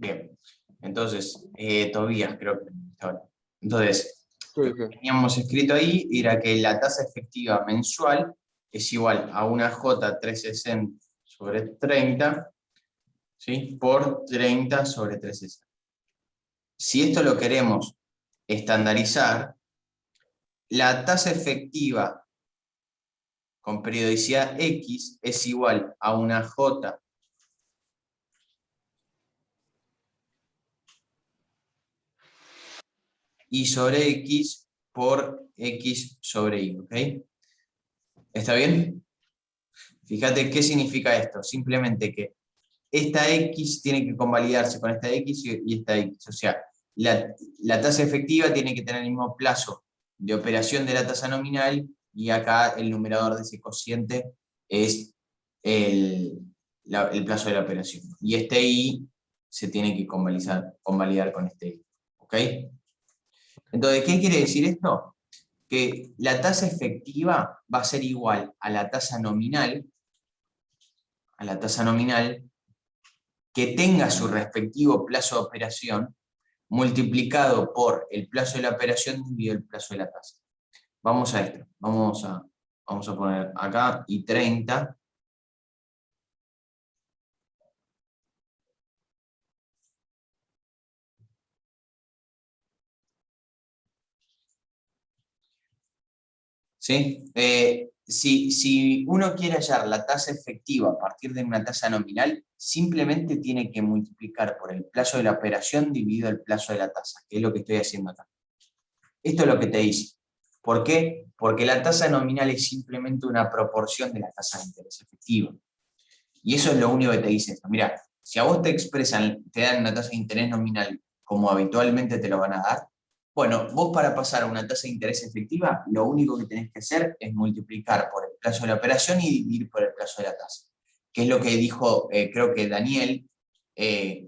Bien. Entonces, Tobías, creo que estaba. Entonces, Sí, lo que sí. teníamos escrito ahí era que la tasa efectiva mensual es igual a una J360 sobre 30, ¿sí? Por 30 sobre 360. Si esto lo queremos estandarizar, la tasa efectiva con periodicidad X es igual a una J y sobre X por X sobre Y, ¿ok? ¿Está bien? Fíjate qué significa esto. Simplemente que esta X tiene que convalidarse con esta X y esta X. O sea, la tasa efectiva tiene que tener el mismo plazo de operación de la tasa nominal y acá el numerador de ese cociente es el plazo de la operación. Y este Y se tiene que convalidar con este Y. ¿Ok? Entonces, ¿qué quiere decir esto? Que la tasa efectiva va a ser igual a la tasa nominal, que tenga su respectivo plazo de operación multiplicado por el plazo de la operación dividido el plazo de la tasa. Vamos a esto, vamos a poner acá y 30. ¿Sí? Si uno quiere hallar la tasa efectiva a partir de una tasa nominal, simplemente tiene que multiplicar por el plazo de la operación dividido el plazo de la tasa, que es lo que estoy haciendo acá. Esto es lo que te dice. ¿Por qué? Porque la tasa nominal es simplemente una proporción de la tasa de interés efectiva. Y eso es lo único que te dice esto. Mira, si a vos te dan una tasa de interés nominal como habitualmente te lo van a dar, bueno, vos para pasar a una tasa de interés efectiva, lo único que tenés que hacer es multiplicar por el plazo de la operación y dividir por el plazo de la tasa. Que es lo que dijo, creo que Daniel,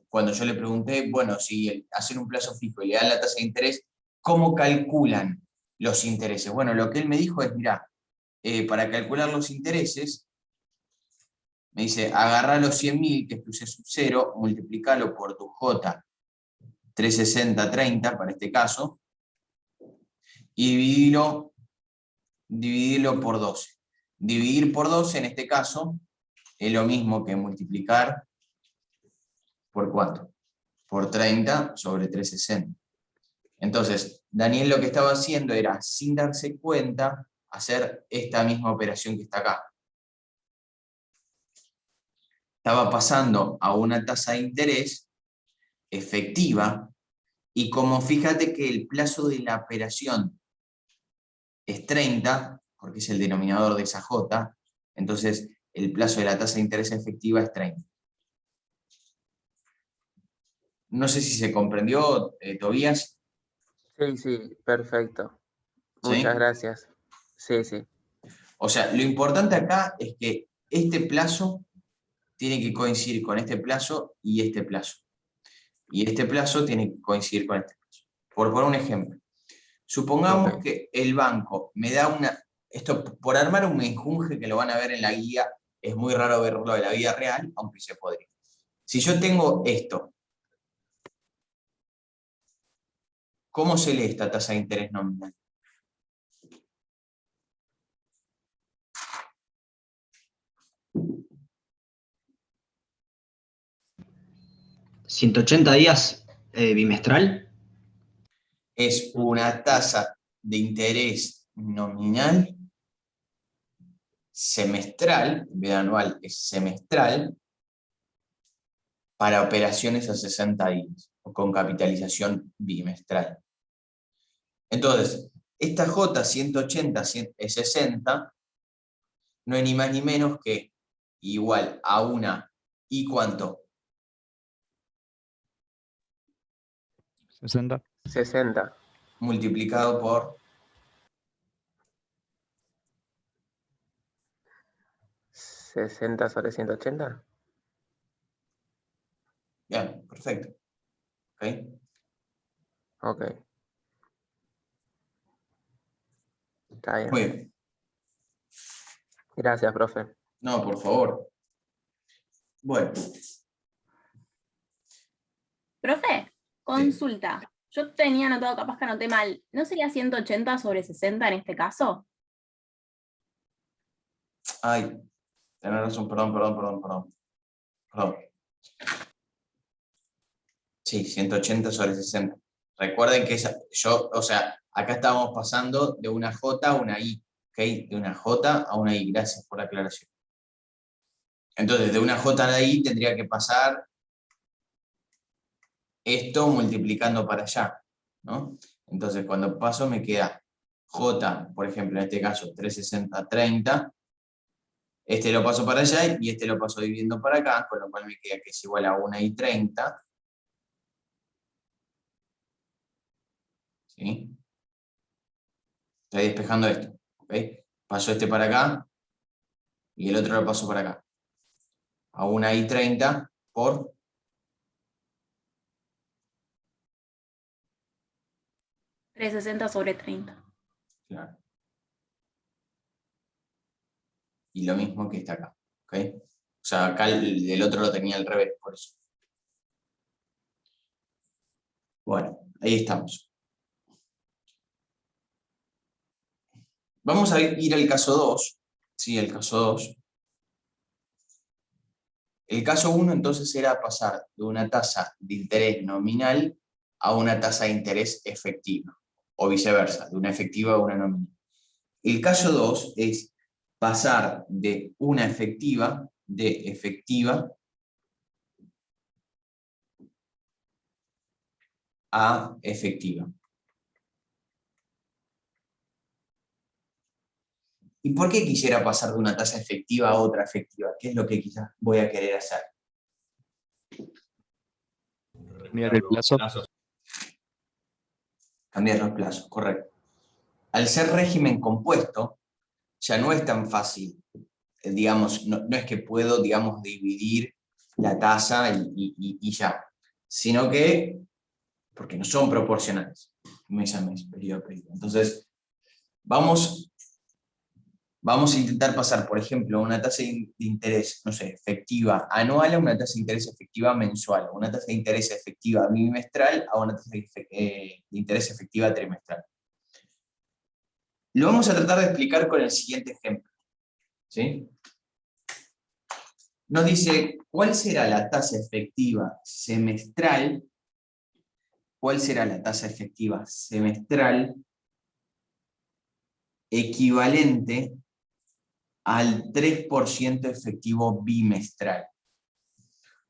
cuando yo le pregunté, bueno, si hacer un plazo fijo y le dan la tasa de interés, ¿cómo calculan los intereses? Bueno, lo que él me dijo es, mira, para calcular los intereses, me dice, agarrá los 100.000, que es tu C sub 0, multiplicalo por tu J 360-30, para este caso, y dividirlo por 12. Dividir por 12, en este caso, es lo mismo que multiplicar por ¿cuánto? Por 30 sobre 360. Entonces, Daniel lo que estaba haciendo era, sin darse cuenta, hacer esta misma operación que está acá. Estaba pasando a una tasa de interés efectiva, y como fíjate que el plazo de la operación es 30, porque es el denominador de esa J, entonces el plazo de la tasa de interés efectiva es 30. No sé si se comprendió, Tobías. Sí, sí, perfecto. Muchas ¿Sí? gracias. Sí, sí. O sea, lo importante acá es que este plazo tiene que coincidir con este plazo y este plazo. Y este plazo tiene que coincidir con este plazo. Por poner un ejemplo, supongamos Ok. que el banco me da esto por armar un menjunje que lo van a ver en la guía, es muy raro verlo en la vida real, aunque se podría. Si yo tengo esto, ¿cómo se lee esta tasa de interés nominal? ¿180 días bimestral? Es una tasa de interés nominal semestral, en vez de anual es semestral, para operaciones a 60 días, o con capitalización bimestral. Entonces, esta J 180-60 no es ni más ni menos que igual a una ¿y cuánto? 60. 60. Multiplicado por 60 sobre 180. bien, perfecto. ¿Okay? Ok. Está bien. Muy bien. Gracias, profe. No, por favor. Bueno. Profe, consulta. Yo tenía anotado, capaz que anoté mal. ¿No sería 180 sobre 60 en este caso? Ay, tenés razón, perdón. Sí, 180 sobre 60. Recuerden que acá estábamos pasando de una J a una I, ¿ok? De una J a una I, gracias por la aclaración. Entonces, de una J a la I tendría que pasar esto multiplicando para allá, ¿no? Entonces, cuando paso me queda J, por ejemplo, en este caso, 360, 30. Este lo paso para allá y este lo paso dividiendo para acá, con lo cual me queda que es igual a 1I30. ¿Sí? Estoy despejando esto, ¿ok? Paso este para acá y el otro lo paso para acá. A 1I30 por 360 sobre 30. claro. Y lo mismo que está acá, ¿ok? O sea, acá el otro lo tenía al revés, por eso. Bueno, ahí estamos. Vamos a ir al caso 2. Sí, el caso 2. El caso 1 entonces era pasar de una tasa de interés nominal a una tasa de interés efectiva, o viceversa, de una efectiva a una nominal. El caso 2 es pasar de una efectiva, a efectiva. ¿Y por qué quisiera pasar de una tasa efectiva a otra efectiva? ¿Qué es lo que quizás voy a querer hacer? Cambiar el plazo. Cambiar los plazos, correcto. Al ser régimen compuesto, ya no es tan fácil, digamos, no es que puedo, digamos, dividir la tasa y ya, sino que, porque no son proporcionales, mes a mes, periodo a periodo. Entonces, vamos a intentar pasar, por ejemplo, una tasa de interés, no sé, efectiva anual a una tasa de interés efectiva mensual, una tasa de interés efectiva bimestral a una tasa de interés efectiva trimestral. Lo vamos a tratar de explicar con el siguiente ejemplo, ¿sí? Nos dice, ¿cuál será la tasa efectiva semestral? ¿Cuál será la tasa efectiva semestral equivalente al 3% efectivo bimestral?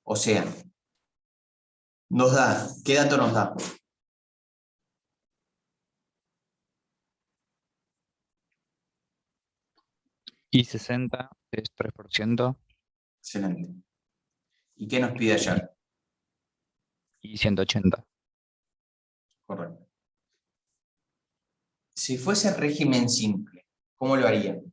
O sea, nos da, ¿qué dato nos da? Y 60 es 3%. Excelente. ¿Y qué nos pide ayer? Y 180. Correcto. Si fuese régimen simple, ¿cómo lo harían?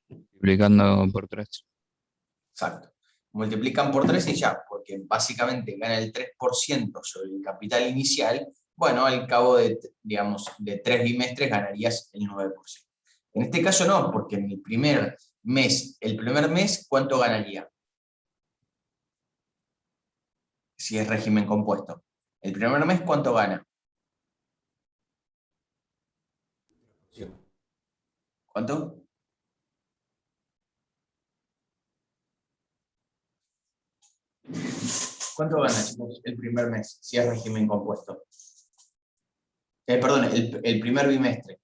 Multiplicando por 3. Exacto. Multiplican por 3 y ya, porque básicamente gana el 3% sobre el capital inicial. Bueno, al cabo de, digamos, de 3 bimestres ganarías el 9%. En este caso no, porque en el primer mes, ¿cuánto ganaría? Si es régimen compuesto. El primer mes, ¿cuánto gana? ¿Cuánto? ¿Cuánto gana, chicos, el primer mes, si es régimen compuesto? Perdón, el primer bimestre.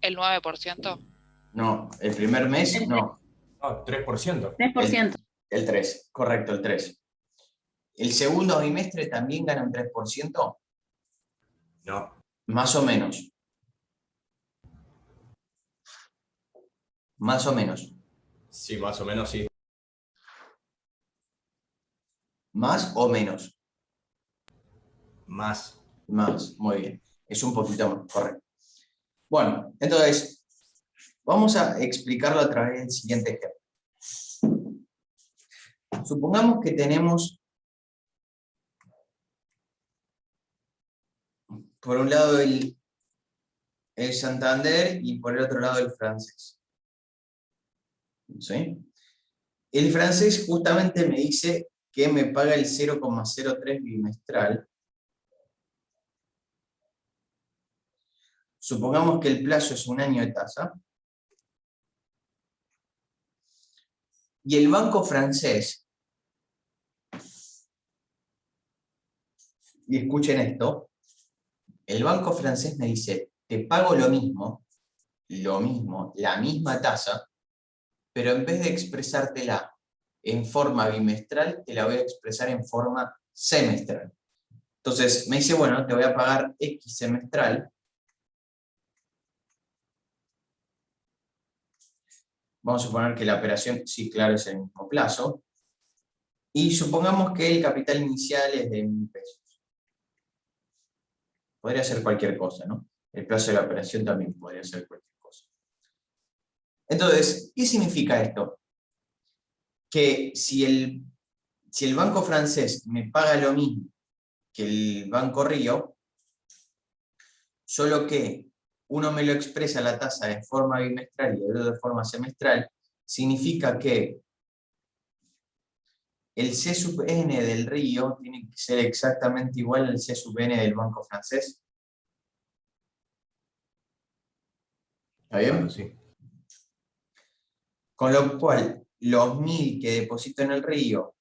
¿El 9%? No, el primer mes, no. No, 3%. 3%. El 3, correcto, el 3. ¿El segundo bimestre también gana un 3%? No. Más o menos. Más o menos. Sí, más o menos sí. ¿Más o menos? Más. Más, muy bien. Es un poquito más, correcto. Bueno, entonces, vamos a explicarlo a través del siguiente ejemplo. Supongamos que tenemos, por un lado, el Santander y por el otro lado el francés. ¿Sí? El francés justamente me dice que me paga el 0,03 bimestral. Supongamos que el plazo es 1 año de tasa. Y el banco francés, y escuchen esto, el banco francés me dice, te pago lo mismo, la misma tasa, pero en vez de expresártela en forma bimestral, te la voy a expresar en forma semestral. Entonces me dice, bueno, te voy a pagar X semestral. Vamos a suponer que la operación, sí, claro, es el mismo plazo. Y supongamos que el capital inicial es de 1.000 pesos. Podría ser cualquier cosa, ¿no? El plazo de la operación también podría ser cualquier cosa. Entonces, ¿qué significa esto? Que si el banco francés me paga lo mismo que el Banco Río, solo que uno me lo expresa la tasa de forma bimestral y el otro de forma semestral, significa que el C sub n del Río tiene que ser exactamente igual al C sub n del banco francés. ¿Está bien? Claro, sí. Con lo cual, los 1.000 que deposito en el Río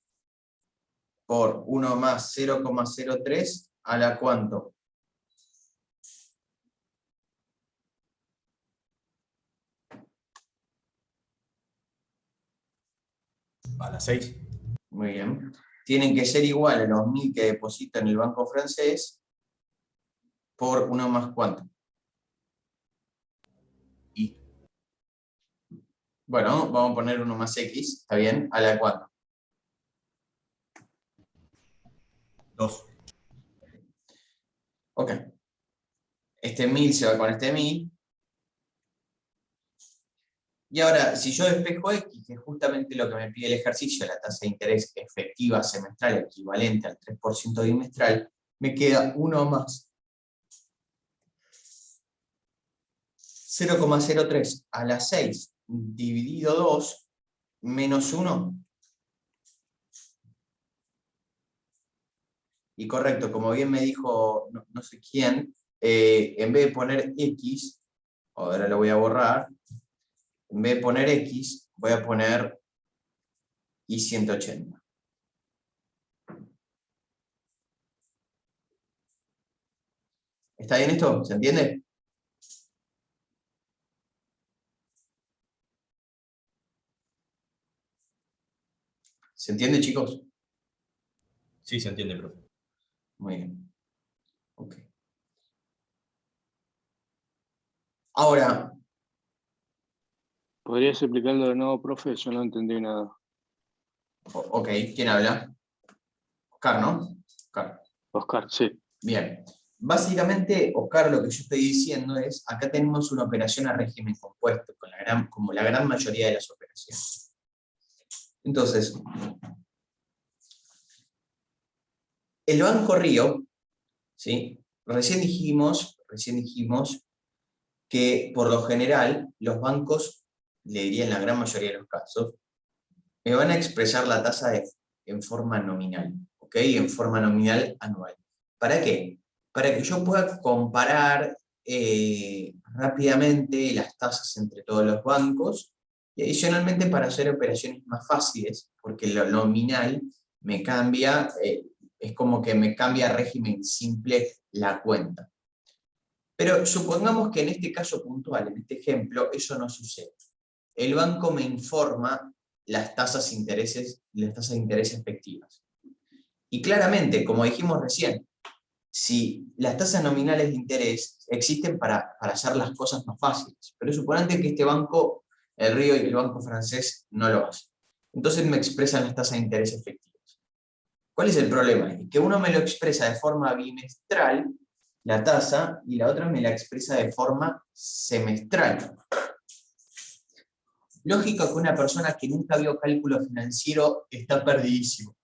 por 1 más 0,03, ¿a la cuánto? A las 6. Muy bien. Tienen que ser igual a los 1.000 que deposito en el banco francés por 1 más ¿cuánto? Y Bueno, vamos a poner 1 más X, ¿está bien? ¿A la cuánto? 2. Ok. Este 1.000 se va con este 1.000. Y ahora, si yo despejo X, que es justamente lo que me pide el ejercicio, la tasa de interés efectiva semestral equivalente al 3% bimestral, me queda 1 más 0,03 a la 6 dividido 2 menos 1. Y correcto, como bien me dijo no sé quién, en vez de poner X, ahora lo voy a borrar, en vez de poner X, voy a poner I180. ¿Está bien esto? ¿Se entiende? ¿Se entiende, chicos? Sí, se entiende, profe. Muy bien. Ok. Ahora, ¿Podrías explicarlo de nuevo, profe? Yo no entendí nada. ok, ¿quién habla? Oscar, ¿no? Oscar. Oscar, sí. Bien. Básicamente, Oscar, lo que yo estoy diciendo es, acá tenemos una operación a régimen compuesto, como la gran mayoría de las operaciones. Entonces, el Banco Río, ¿sí? Recién dijimos que por lo general los bancos, le diría en la gran mayoría de los casos, me van a expresar la tasa en forma nominal, ¿ok? En forma nominal anual. ¿Para qué? Para que yo pueda comparar rápidamente las tasas entre todos los bancos y adicionalmente para hacer operaciones más fáciles, porque lo nominal me cambia, es como que me cambia a régimen simple la cuenta. Pero supongamos que en este caso puntual, en este ejemplo, eso no sucede. El banco me informa las tasas de interés efectivas. Y claramente, como dijimos recién, si las tasas nominales de interés existen para hacer las cosas más fáciles, pero suponete que este banco, el Río y el banco francés, no lo hacen. Entonces me expresan las tasas de interés efectivas. ¿Cuál es el problema? Que uno me lo expresa de forma bimestral, la tasa, y la otra me la expresa de forma semestral. Lógico que una persona que nunca vio cálculo financiero está perdidísimo.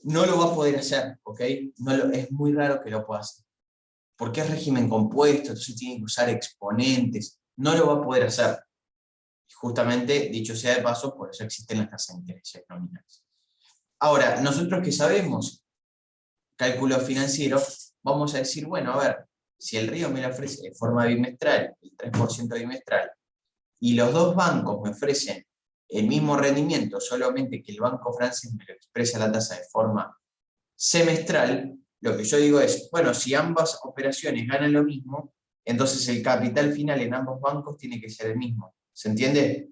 No lo va a poder hacer, ¿ok? Es muy raro que lo pueda hacer. Porque es régimen compuesto, entonces tiene que usar exponentes. No lo va a poder hacer. Justamente, dicho sea de paso, por eso existen las tasas de interés nominales. Ahora, nosotros que sabemos cálculo financiero, vamos a decir, bueno, a ver, si el Río me lo ofrece de forma bimestral, el 3% bimestral, y los dos bancos me ofrecen el mismo rendimiento, solamente que el banco francés me lo expresa la tasa de forma semestral, lo que yo digo es, bueno, si ambas operaciones ganan lo mismo, entonces el capital final en ambos bancos tiene que ser el mismo. ¿Se entiende?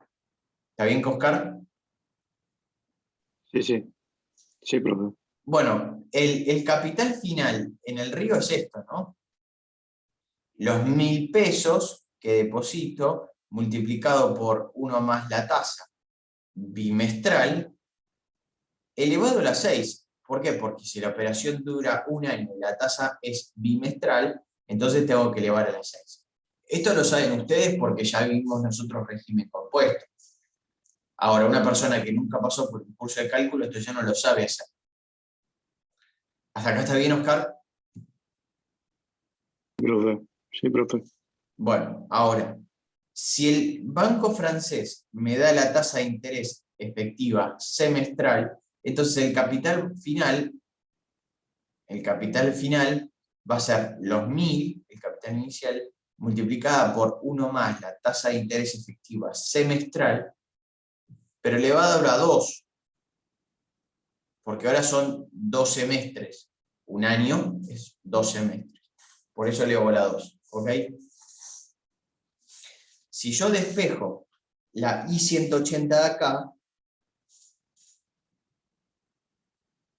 ¿Está bien, Oscar? Sí, sí. Sí, profe. Bueno, el capital final en el Río es esto, ¿no? Los 1.000 pesos que deposito, multiplicado por 1 más la tasa bimestral, elevado a la 6. ¿Por qué? Porque si la operación dura un año y la tasa es bimestral, entonces tengo que elevar a la 6. Esto lo saben ustedes porque ya vimos nosotros régimen compuesto. Ahora, una persona que nunca pasó por un curso de cálculo, esto ya no lo sabe hacer. ¿Hasta acá está bien, Oscar? Profe. Sí, profe. Bueno, ahora, si el banco francés me da la tasa de interés efectiva semestral, entonces el capital final va a ser los 1.000, el capital inicial, multiplicada por 1 más la tasa de interés efectiva semestral, pero elevado a 2, porque ahora son 2 semestres. Un año es 2 semestres. Por eso elevo a la 2. ¿Ok? Si yo despejo la I-180 de acá,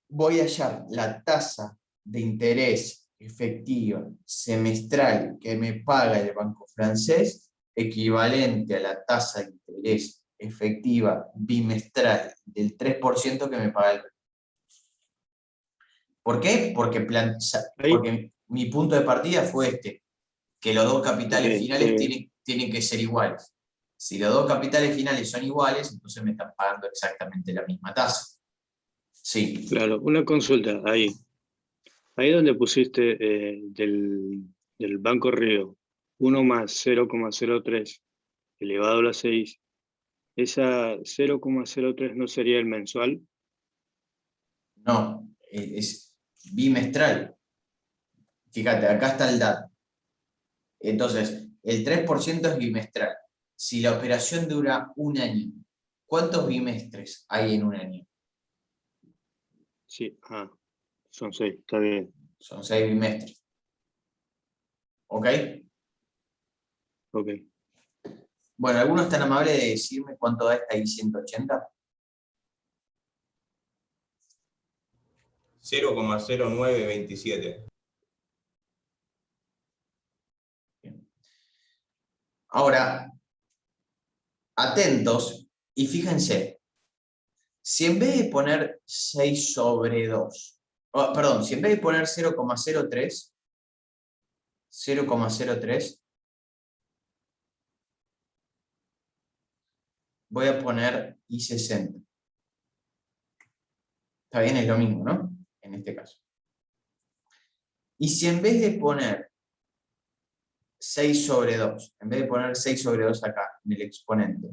voy a hallar la tasa de interés efectiva semestral que me paga el banco francés, equivalente a la tasa de interés efectiva bimestral del 3% que me paga el banco. ¿Por qué? Porque mi punto de partida fue este, que los dos capitales finales tienen que ser iguales. Si los dos capitales finales son iguales, entonces me están pagando exactamente la misma tasa. Sí. Claro, una consulta ahí. Ahí donde pusiste del Banco Río 1 más 0,03 elevado a la 6, ¿esa 0,03 no sería el mensual? No, es bimestral. Fíjate, acá está el dato. Entonces, el 3% es bimestral. Si la operación dura un año, ¿cuántos bimestres hay en un año? Sí, son 6, está bien. Son 6 bimestres. ¿Ok? Ok. Bueno, ¿alguno es tan amable de decirme cuánto da esta I-180? 0,0927. Ahora, atentos y fíjense, si en vez de poner 6 sobre 2, perdón, si en vez de poner 0,03, voy a poner I60. Está bien, es lo mismo, ¿no? En este caso. Y si en vez de poner 6 sobre 2, en vez de poner 6 sobre 2 acá, en el exponente,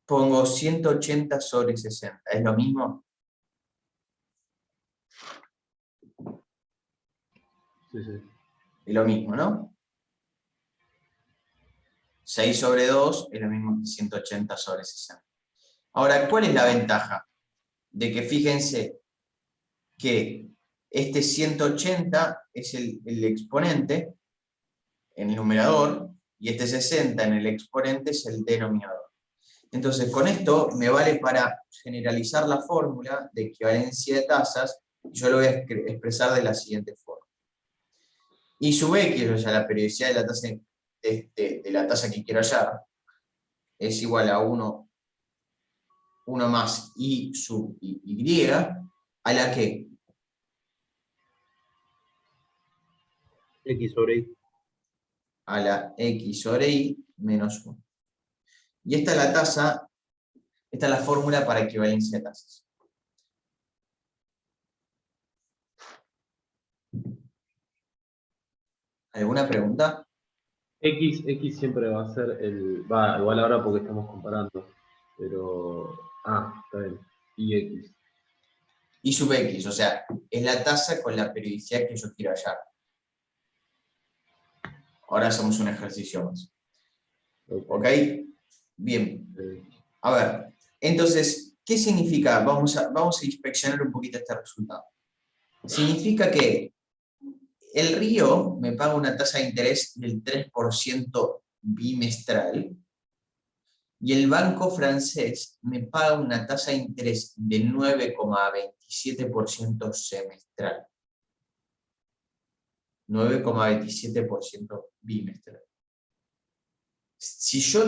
pongo 180 sobre 60, ¿es lo mismo? Sí, sí. Es lo mismo, ¿no? 6 sobre 2 es lo mismo que 180 sobre 60. Ahora, ¿cuál es la ventaja? De que fíjense que este 180 es el exponente en el numerador y este 60 en el exponente es el denominador. Entonces, con esto me vale para generalizar la fórmula de equivalencia de tasas, y yo lo voy a expresar de la siguiente forma. I sub X, o sea, la periodicidad de la tasa, de la tasa que quiero hallar, es igual a 1 más I sub Y, a la que X sobre Y. a la X sobre Y menos 1. Y esta es la tasa, esta es la fórmula para equivalencia de tasas. ¿Alguna pregunta? X siempre va a ser igual ahora porque estamos comparando, pero, está bien, y X. Y sub X, o sea, es la tasa con la periodicidad que yo quiero hallar. Ahora hacemos un ejercicio más. ¿Ok? Bien. A ver, entonces, ¿qué significa? Vamos a inspeccionar un poquito este resultado. Significa que el Río me paga una tasa de interés del 3% bimestral y el banco francés me paga una tasa de interés del 9,27% semestral. 9,27% bimestral. Si yo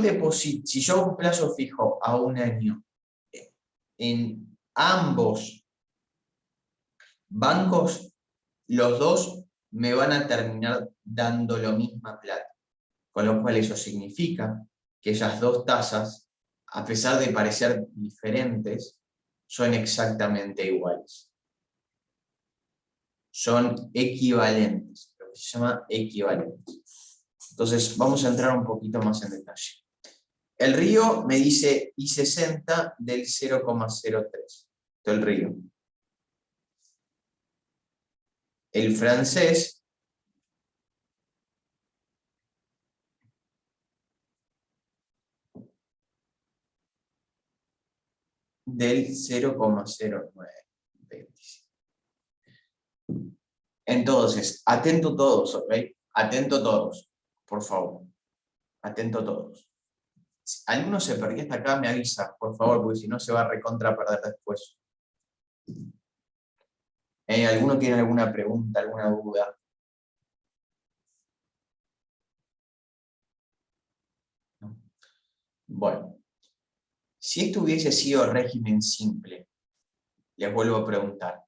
hago un plazo fijo a un año en ambos bancos, los dos me van a terminar dando la misma plata. Con lo cual eso significa que esas dos tasas, a pesar de parecer diferentes, son exactamente iguales. Son equivalentes, lo que se llama equivalentes. Entonces vamos a entrar un poquito más en detalle. El Río me dice I60 del 0,03. El Río. El francés del 0,0927. Entonces, atento todos, ¿ok? Atento todos, por favor. Atento todos. Si alguno se perdió hasta acá, me avisa, por favor, porque si no se va a recontra perder después. ¿Alguno tiene alguna pregunta, alguna duda? ¿No? Bueno, si esto hubiese sido régimen simple, les vuelvo a preguntar,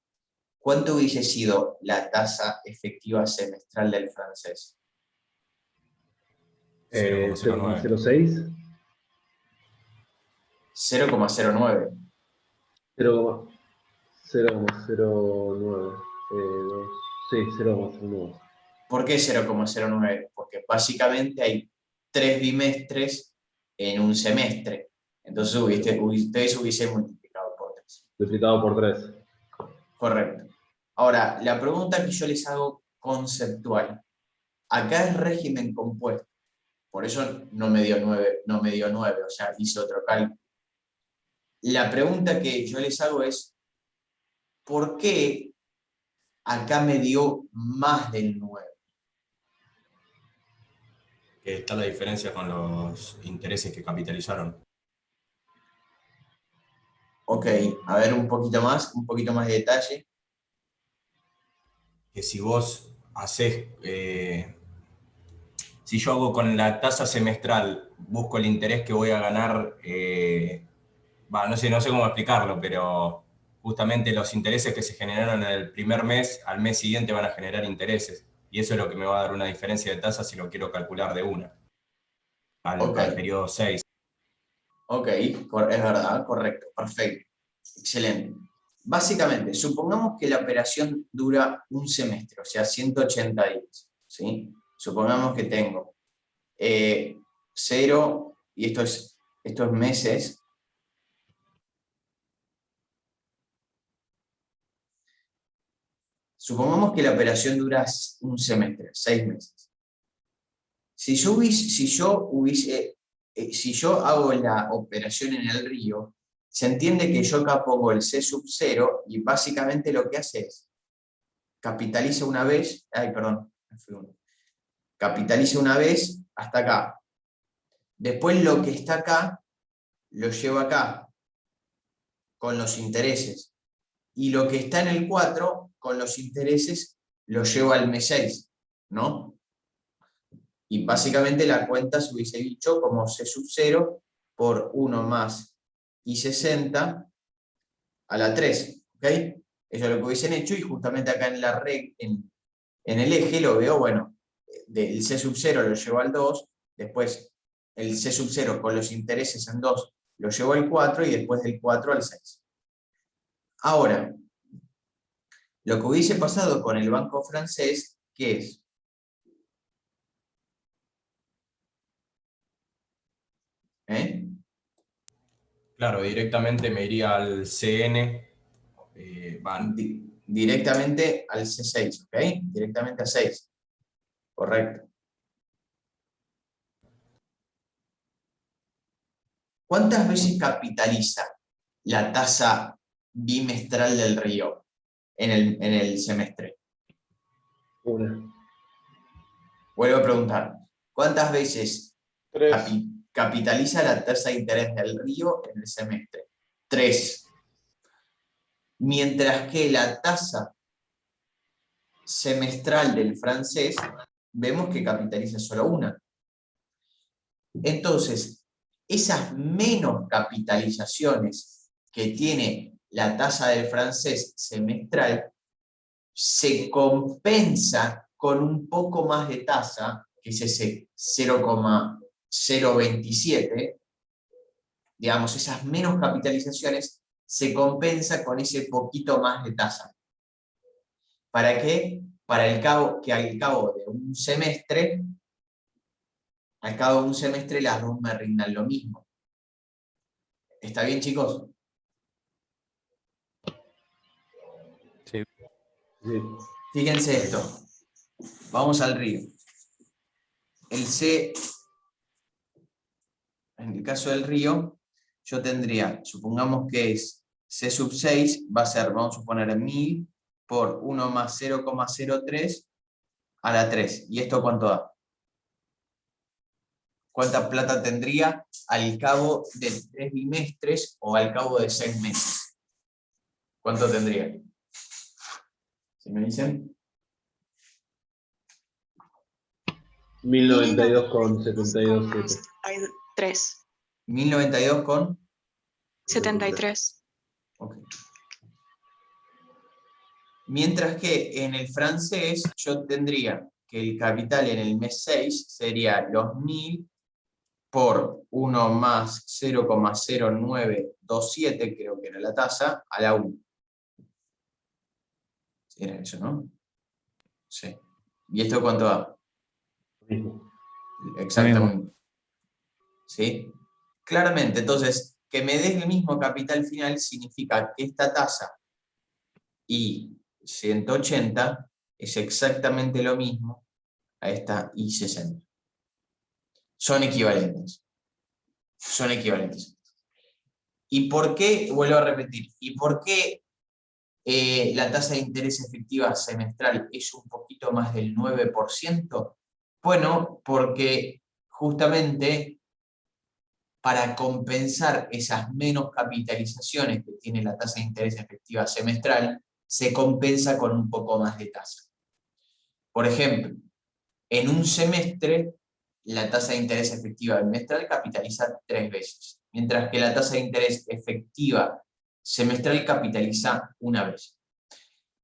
¿cuánto hubiese sido la tasa efectiva semestral del francés? 0,06. 0,09. 0,09. Sí, 0,09. ¿Por qué 0,09? Porque básicamente hay 3 bimestres en un semestre. Entonces ustedes hubiesen multiplicado por 3. Multiplicado por 3. Correcto. Ahora, la pregunta que yo les hago conceptual. Acá es régimen compuesto. Por eso no me dio 9, o sea, hice otro cálculo. La pregunta que yo les hago es, ¿por qué acá me dio más del 9? Está la diferencia con los intereses que capitalizaron. Ok, a ver un poquito más de detalle. Que si vos haces, si yo hago con la tasa semestral, busco el interés que voy a ganar, no sé cómo explicarlo, pero justamente los intereses que se generaron en el primer mes, al mes siguiente van a generar intereses. Y eso es lo que me va a dar una diferencia de tasa si lo quiero calcular de una. Al periodo 6. Ok, es verdad, correcto, perfecto. Excelente. Básicamente, supongamos que la operación dura un semestre, o sea, 180 días. ¿Sí? Supongamos que tengo 0, y esto es meses. Supongamos que la operación dura un semestre, 6 meses. Si yo hago la operación en el Río, se entiende que yo acá pongo el C sub 0 y básicamente lo que hace es capitaliza una vez, capitaliza una vez hasta acá. Después lo que está acá, lo llevo acá, con los intereses. Y lo que está en el 4, con los intereses, lo llevo al mes 6, ¿no? Y básicamente la cuenta se hubiese dicho como C sub 0 por 1 más I60 a la 3, ¿ok? Eso es lo que hubiesen hecho y justamente acá en la en el eje lo veo, bueno, del C sub 0 lo llevo al 2, después el C sub 0 con los intereses en 2 lo llevo al 4 y después del 4 al 6. Ahora, lo que hubiese pasado con el banco francés, ¿qué es? Claro, directamente me iría al CN. Directamente al C6, ¿ok? Directamente a 6. Correcto. ¿Cuántas veces capitaliza la tasa bimestral del río en el semestre? Una. Vuelvo a preguntar. ¿Cuántas veces 3. capitaliza la tasa de interés del río en el semestre? 3. Mientras que la tasa semestral del francés, vemos que capitaliza solo una. Entonces, esas menos capitalizaciones que tiene la tasa del francés semestral se compensa con un poco más de tasa, que es ese 0,027, digamos, esas menos capitalizaciones se compensa con ese poquito más de tasa. ¿Para qué? Para al cabo de un semestre, las dos me rindan lo mismo. ¿Está bien, chicos? Sí. Sí. Fíjense esto. Vamos al río. El C, en el caso del río, yo tendría, supongamos que es C sub 6, va a ser, vamos a suponer 1000 por 1 más 0,03 a la 3. ¿Y esto cuánto da? ¿Cuánta plata tendría al cabo de 3 bimestres o al cabo de 6 meses? ¿Cuánto tendría? ¿Sí me dicen? 1092,727. Hay 3. 1092 con... 73. Okay. Mientras que en el francés yo tendría que el capital en el mes 6 sería los 1000 por 1 más 0,0927, creo que era la tasa, a la 1. Era eso, ¿no? Sí. ¿Y esto cuánto da? Exactamente. ¿Sí? Claramente, entonces, que me des el mismo capital final significa que esta tasa y 180 es exactamente lo mismo a esta I60. Son equivalentes. Son equivalentes. ¿Y por qué? Vuelvo a repetir. ¿Y por qué la tasa de interés efectiva semestral es un poquito más del 9%? Bueno, porque justamente para compensar esas menos capitalizaciones que tiene la tasa de interés efectiva semestral, se compensa con un poco más de tasa. Por ejemplo, en un semestre, la tasa de interés efectiva bimestral capitaliza 3 veces, mientras que la tasa de interés efectiva semestral capitaliza una vez.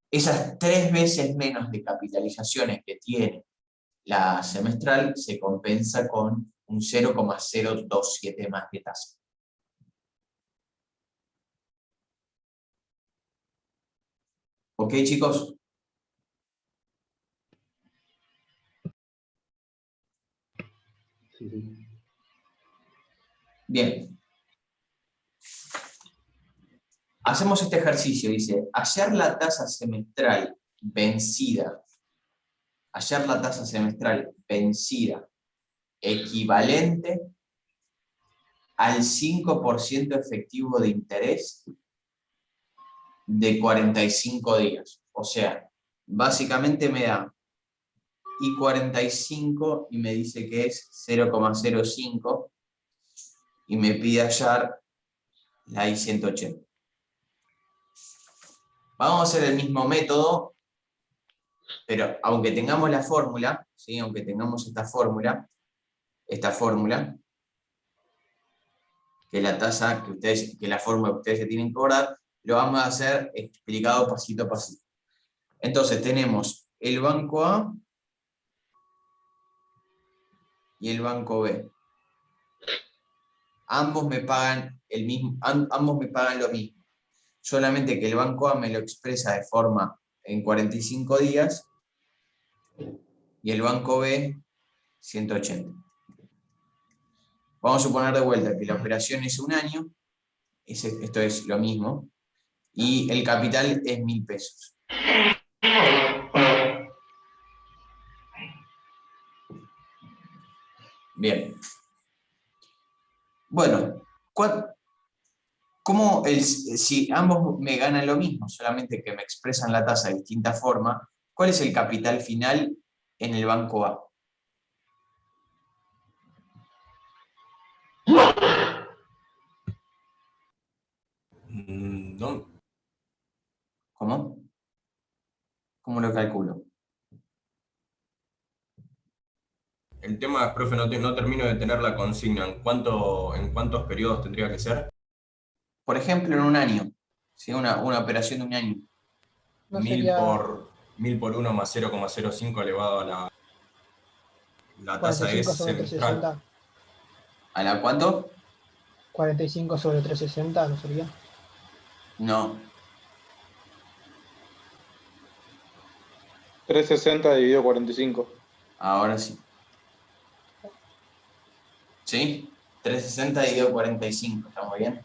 Esas 3 veces menos de capitalizaciones que tiene la semestral se compensa con un 0,027 más de tasa. ¿Ok, chicos? Sí. Bien. Hacemos este ejercicio, dice, hallar la tasa semestral vencida equivalente al 5% efectivo de interés de 45 días. O sea, básicamente me da I45 y me dice que es 0,05 y me pide hallar la I180. Vamos a hacer el mismo método, pero aunque tengamos la fórmula, ¿sí? Aunque tengamos esta fórmula, que es la tasa que la fórmula que ustedes se tienen que acordar, lo vamos a hacer explicado pasito a pasito. Entonces tenemos el banco A y el banco B. Ambos me pagan lo mismo. Solamente que el banco A me lo expresa de forma en 45 días y el banco B 180. Vamos a suponer de vuelta que la operación es un año, esto es lo mismo, y el capital es 1.000 pesos. Bien. Bueno, si ambos me ganan lo mismo, solamente que me expresan la tasa de distinta forma, ¿cuál es el capital final en el banco A? No, ¿Cómo? ¿Cómo lo calculo? el tema es, profe, no termino de tener la consigna. ¿En cuántos periodos tendría que ser? Por ejemplo, en un año, ¿sí? Una operación de un año. No 1000 sería por 1 más 0,05 elevado a la tasa 45 es sobre semestral. 360. ¿A la cuánto? 45 sobre 360, ¿no sería? No. 360 dividido 45. Ahora sí. ¿Sí? 360 dividido 45, ¿estamos bien?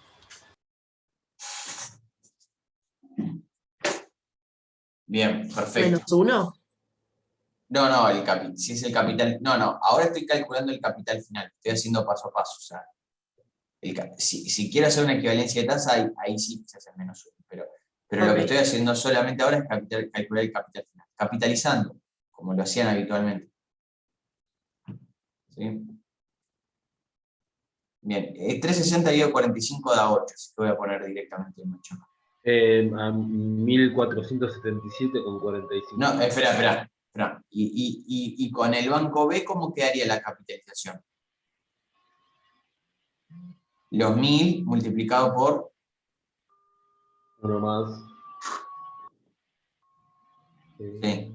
Bien, perfecto. ¿-1? No, si es el capital, no, ahora estoy calculando el capital final, estoy haciendo paso a paso, o sea, si quiero hacer una equivalencia de tasa, ahí sí se hace menos uno, pero lo que estoy haciendo solamente ahora es calcular el capital final, capitalizando, como lo hacían habitualmente. ¿Sí? Bien, 360 dividido 45 da 8, así que voy a poner directamente el macho. A 1477,45. No, espera. Y con el banco B, ¿cómo quedaría la capitalización? Los 1000 multiplicado por... Uno más. Sí.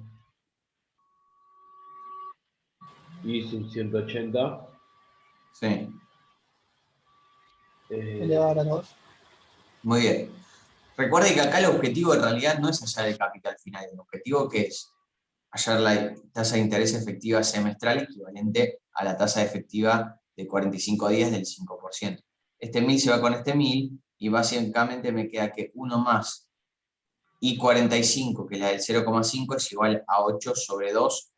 Y sub 180. Sí. Elevado a 2. Muy bien. Recuerde que acá el objetivo en realidad no es hallar el capital final. El objetivo que es hallar la tasa de interés efectiva semestral equivalente a la tasa efectiva de 45 días del 5%. Este 1000 se va con este 1000 y básicamente me queda que 1 más y 45, que es la del 0,5, es igual a 8 sobre 2.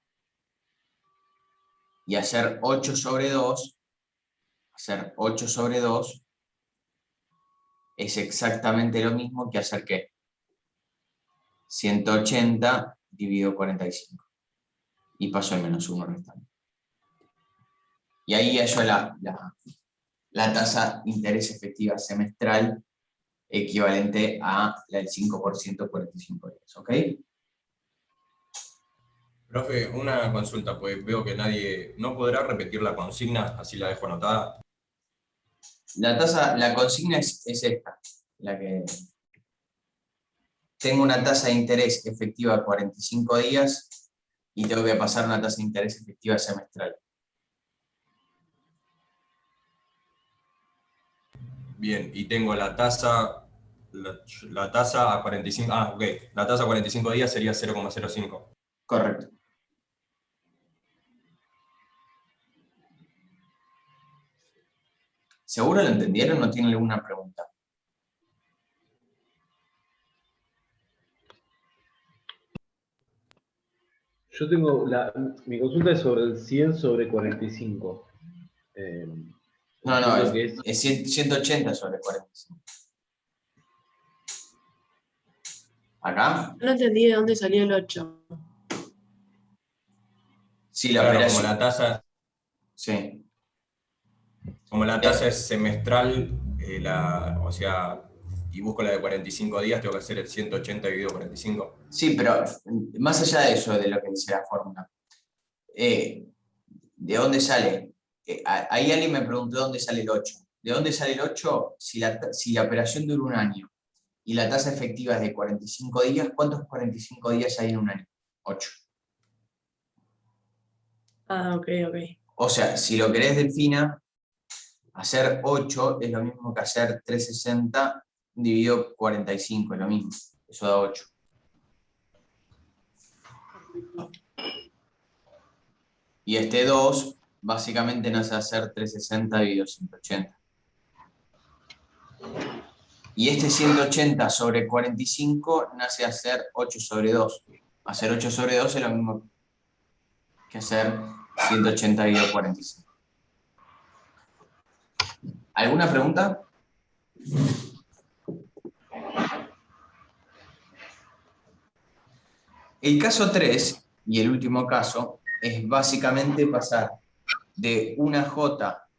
Y hacer 8 sobre 2 es exactamente lo mismo que hacer ¿qué? 180 dividido 45. Y paso el menos 1 restante. Y ahí hallo la tasa de interés efectiva semestral equivalente a la del 5% 45 días. ¿Ok? Profe, una consulta, pues veo que nadie... ¿No podrá repetir la consigna? Así la dejo anotada. La consigna es esta, la que tengo una tasa de interés efectiva de 45 días y tengo que pasar una tasa de interés efectiva semestral. Bien, y tengo la tasa a 45... Ah, ok. La tasa a 45 días sería 0,05. Correcto. ¿Seguro lo entendieron o no tienen alguna pregunta? Yo tengo mi consulta es sobre el 100 sobre 45. No, Entiendo que es 180 sobre 45. ¿Acá? No entendí de dónde salió el 8. Sí, la Claro, operación. como la tasa... Sí. Como la tasa es semestral, o sea, y busco la de 45 días, tengo que hacer el 180 dividido 45. Sí, pero más allá de eso, de lo que dice la fórmula, ¿de dónde sale? Ahí alguien me preguntó dónde sale el 8. ¿De dónde sale el 8? Si la operación dura un año y la tasa efectiva es de 45 días, ¿cuántos 45 días hay en un año? 8. Ah, ok. O sea, si lo querés, Delfina, hacer 8 es lo mismo que hacer 360 dividido 45, es lo mismo. Eso da 8. Y este 2 básicamente nos va a hacer 360 dividido 180. Y este 180 sobre 45 nace a ser 8 sobre 2. Hacer 8 sobre 2 es lo mismo que hacer 180 dividido 45. ¿Alguna pregunta? El caso 3, y el último caso, es básicamente pasar de una J,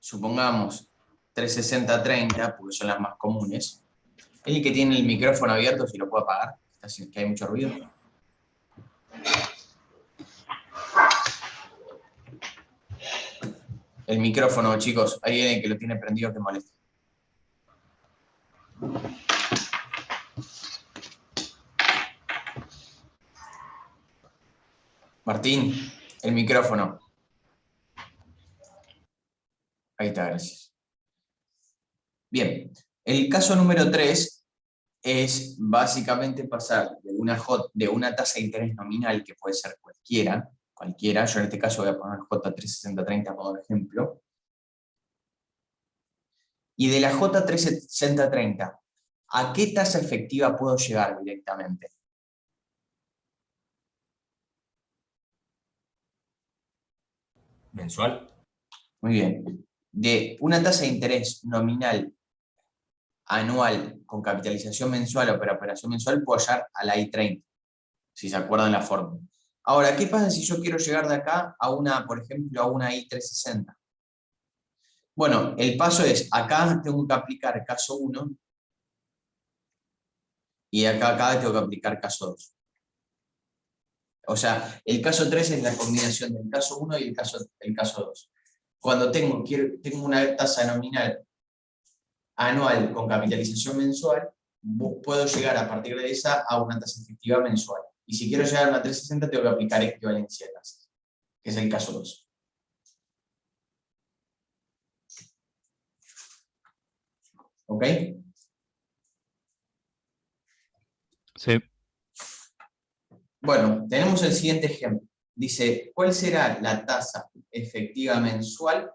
supongamos 360-30, porque son las más comunes. El que tiene el micrófono abierto, si lo puede apagar, que hay mucho ruido. El micrófono, chicos, hay alguien que lo tiene prendido que molesta. Martín, el micrófono. Ahí está, gracias. Bien, el caso número 3 es básicamente pasar de una tasa de interés nominal, que puede ser cualquiera, yo en este caso voy a poner J360-30 por ejemplo, y de la J360-30, ¿a qué tasa efectiva puedo llegar directamente? ¿Mensual? Muy bien. De una tasa de interés nominal anual con capitalización mensual o para operación mensual, puedo llegar a la I30, si se acuerdan la fórmula. Ahora, ¿qué pasa si yo quiero llegar de acá a una, por ejemplo, a una I360? Bueno, el paso es, acá tengo que aplicar caso 1 y acá tengo que aplicar caso 2. O sea, el caso 3 es la combinación del caso 1 y el caso 2. Cuando tengo una tasa nominal anual con capitalización mensual, puedo llegar a partir de esa a una tasa efectiva mensual. Y si quiero llegar a una 360, tengo que aplicar equivalencia de tasas, que es el caso 2. ¿Ok? Sí. Bueno, tenemos el siguiente ejemplo. Dice, ¿cuál será la tasa efectiva mensual?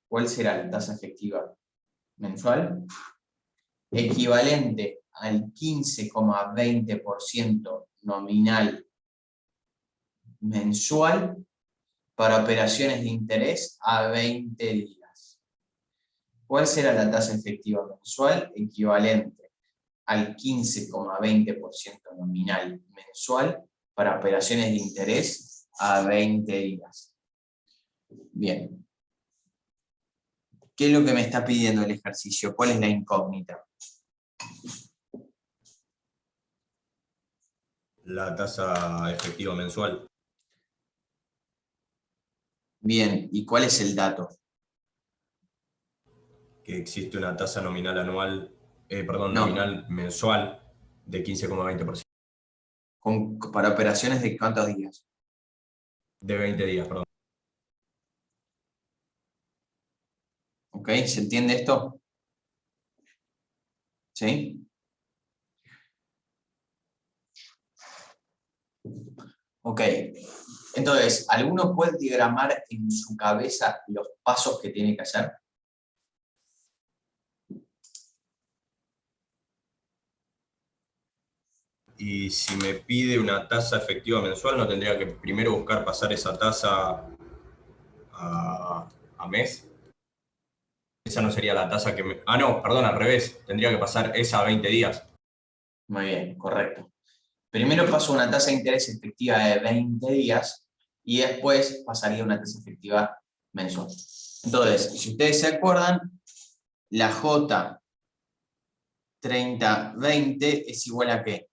¿Cuál será la tasa efectiva mensual? Equivalente al 15,20% nominal mensual para operaciones de interés a 20 días. ¿Cuál será la tasa efectiva mensual? Equivalente al 15,20% nominal mensual para operaciones de interés a 20 días. Bien. ¿Qué es lo que me está pidiendo el ejercicio? ¿Cuál es la incógnita? La tasa efectiva mensual. Bien, ¿y cuál es el dato? Que existe una tasa nominal anual, No. nominal mensual de 15,20%. ¿Para operaciones de cuántos días? De 20 días, perdón. ¿Ok? ¿Se entiende esto? ¿Sí? Ok. Entonces, ¿alguno puede diagramar en su cabeza los pasos que tiene que hacer? Y si me pide una tasa efectiva mensual, ¿no tendría que primero buscar pasar esa tasa a mes? Esa no sería la tasa que me... Ah, no, perdón, al revés. Tendría que pasar esa a 20 días. Muy bien, correcto. Primero paso una tasa de interés efectiva de 20 días y después pasaría una tasa efectiva mensual. Entonces, si ustedes se acuerdan, la J 30-20 es igual a ¿qué?